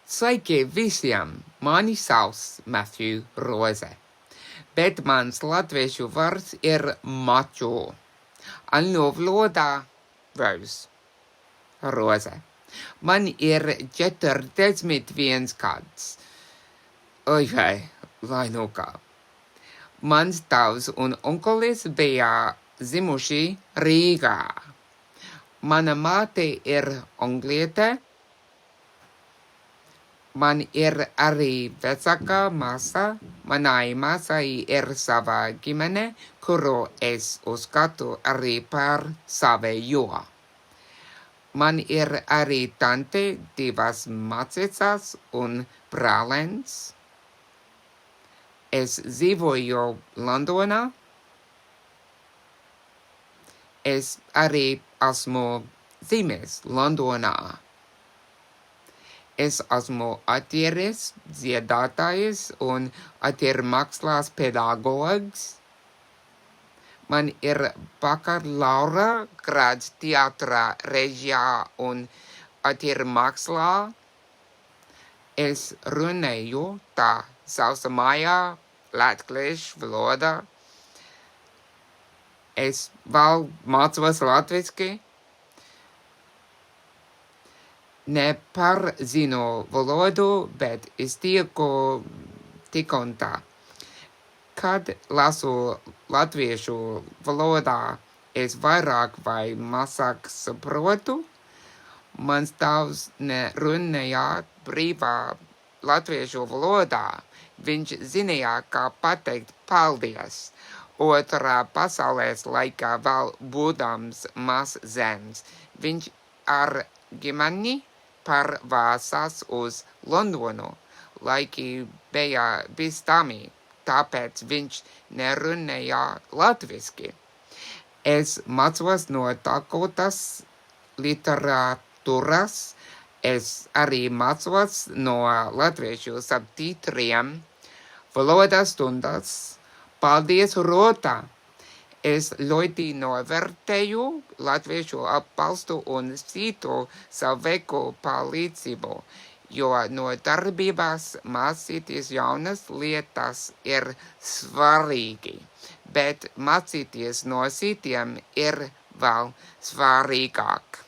Sveiki visiem! Mani sauc Matthew Roze, bet mans latviešu vārds ir Maču. Angļu valodā Rose. Roze. Man ir 41 gads. Oi, lai nu kā. Mans tēvs un onkulis bija dzimuši Rīgā. Mana māte ir angliete. Man ir arī vecākā māsa. Manai māsai ir sava ģimene, kuru es uzskatu arī par savējo. Man ir arī tante, divas mācīcas un brālēns. Es dzīvoju Londonā. Es arī esmu dzimis Londonā. Es esmu aktieris, dziedātājs un aktiermākslas pedagogs. Man ir bakalaura grāds teātrā, režijā un aktiermākslā. Es runāju tā sausamajā latviešu valodā. Es vēl mācos latviski. Ne pārzinu valodu, bet es tieku tik un tā. Kad lasu latviešu valodā, es vairāk vai mazāk saprotu. Mans tēvs nerunāja brīvā latviešu valodā. Viņš zināja, kā pateikt paldies. Otrā pasaules laikā vēl būdams mazs, viņš ar ģimeni pārvācās uz Londonu. Laiki bija bīstami, tāpēc viņš nerunāja latviski. Es mācos no fakultātes literatūras. Es arī mācos no latviešu subtitriem valodas stundas. Paldies, Rota! Es ļoti novērtēju latviešu atbalstu un citu cilvēku palīdzību, jo no darbības mācīties jaunas lietas ir svarīgi, bet mācīties no citiem ir vēl svarīgāk.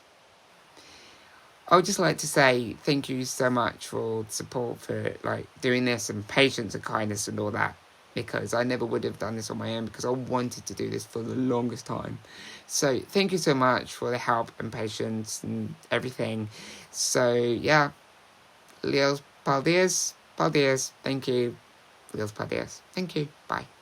I would just like to say thank you so much for the support for doing this and patience and kindness and all that. Because I never would have done this on my own because I wanted to do this for the longest time. So thank you so much for the help and patience and everything. So yeah, liels paldies, thank you, liels paldies, thank you, bye.